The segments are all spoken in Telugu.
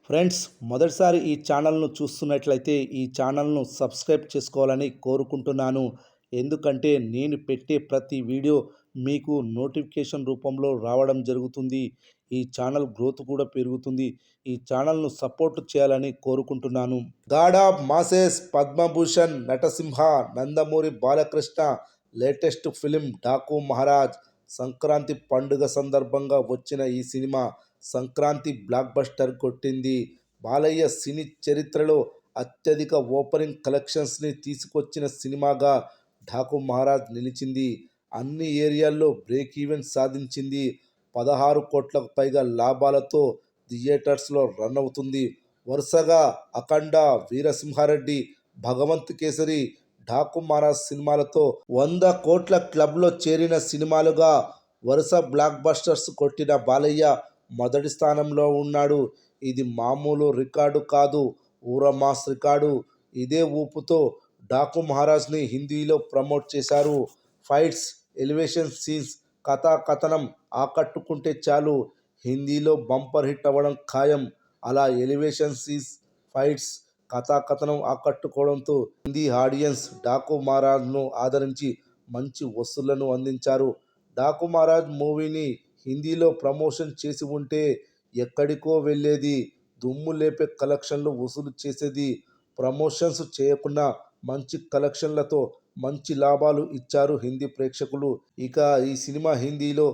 ఫ్రెండ్స్, మొదటిసారి ఈ ఛానల్ను చూస్తున్నట్లయితే ఈ ఛానల్ను సబ్స్క్రైబ్ చేసుకోవాలని కోరుకుంటున్నాను. ఎందుకంటే నేను పెట్టే ప్రతి వీడియో మీకు నోటిఫికేషన్ రూపంలో రావడం జరుగుతుంది. ఈ ఛానల్ గ్రోత్ కూడా పెరుగుతుంది. ఈ ఛానల్ను సపోర్ట్ చేయాలని కోరుకుంటున్నాను. God of masses Padma Bhushan Natasimha Nandamuri Balakrishna latest film Daaku Maharaj. Sankranti పండుగ సందర్భంగా వచ్చిన ఈ సినిమా సంక్రాంతి బ్లాక్ బస్టర్ కొట్టింది. బాలయ్య సినీ చరిత్రలో అత్యధిక ఓపెనింగ్ కలెక్షన్స్ని తీసుకొచ్చిన సినిమాగా డాకు మహారాజ్ నిలిచింది. అన్ని ఏరియాల్లో బ్రేక్ ఈవెన్ సాధించింది. 16 కోట్లకు పైగా లాభాలతో థియేటర్స్లో రన్ అవుతుంది. వరుసగా అఖండ, వీరసింహారెడ్డి, భగవంత్ కేసరి, డాకు మహారాజ్ సినిమాలతో 100 కోట్ల క్లబ్లో చేరిన సినిమాలుగా వరుస బ్లాక్ బస్టర్స్ కొట్టిన బాలయ్య మొదటి స్థానంలో ఉన్నాడు. ఇది మామూలు రికార్డు కాదు, ఊరమాస్ రికార్డు. ఇదే ఊపుతో డాకు మహారాజ్ని హిందీలో ప్రమోట్ చేశారు. ఫైట్స్, ఎలివేషన్ సీన్స్, కథనం ఆకట్టుకుంటే చాలు హిందీలో బంపర్ హిట్ అవ్వడం ఖాయం. అలా ఎలివేషన్ సీన్స్, ఫైట్స్, కథనం ఆకట్టుకోవడంతో హిందీ ఆడియన్స్ డాకు మహారాజ్ను ఆదరించి మంచి వసూళ్లను అందించారు. డాకు మహారాజ్ మూవీని హిందీలో ప్రమోషన్ చేసి ఉంటే ఎక్కడికో వెళ్ళేది, దుమ్ము లేపే కలెక్షన్లు వసూలు చేసేది. ప్రమోషన్స్ చేయకుండా మంచి కలెక్షన్లతో మంచి లాభాలు ఇచ్చారు హిందీ ప్రేక్షకులు. ఇక ఈ సినిమా హిందీలో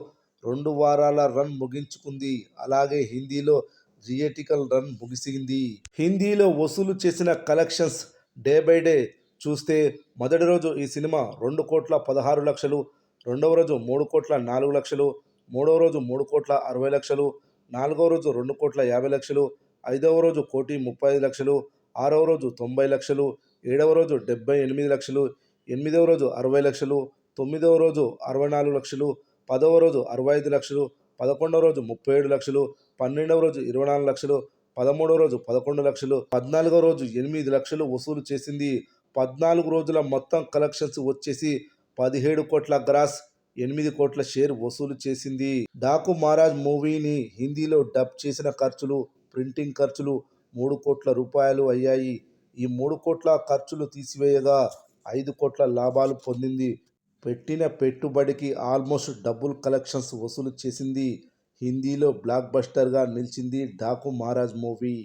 2 వారాల రన్ ముగించుకుంది. అలాగే హిందీలో థియేట్రికల్ రన్ ముగిసింది. హిందీలో వసూలు చేసిన కలెక్షన్స్ డే బై డే చూస్తే మొదటి రోజు ఈ సినిమా 2,16,00,000, రెండవ రోజు 3,04,00,000, మూడవ రోజు 3,60,00,000, నాలుగవ రోజు 2,50,00,000, ఐదవ రోజు 1,35,00,000, ఆరవ రోజు 90,00,000, ఏడవ రోజు 78,00,000, ఎనిమిదవ రోజు 60,00,000, తొమ్మిదవ రోజు 64,00,000, పదవ రోజు 65,00,000, 11వ రోజు 37,00,000, 12వ రోజు 24,00,000, 13వ రోజు 11,00,000, 14వ రోజు 8,00,000 వసూలు చేసింది. 14 రోజుల మొత్తం కలెక్షన్స్ వచ్చేసి 17 కోట్ల గ్రాస్, 8 కోట్ల షేర్ వసూలు చేసింది. డాకు మహారాజ్ మూవీని హిందీలో డబ్ చేసిన ఖర్చులు, ప్రింటింగ్ ఖర్చులు 3 కోట్ల రూపాయలు అయ్యాయి. ఈ 3 కోట్ల ఖర్చులు తీసివేయగా 5 కోట్ల లాభాలు పొందింది. పెట్టిన పెట్టుబడికి ఆల్మోస్ట్ డబుల్ కలెక్షన్స్ వసూలు చేసింది. హిందీలో బ్లాక్ బస్టర్గా నిలిచింది డాకు మహారాజ్ మూవీ.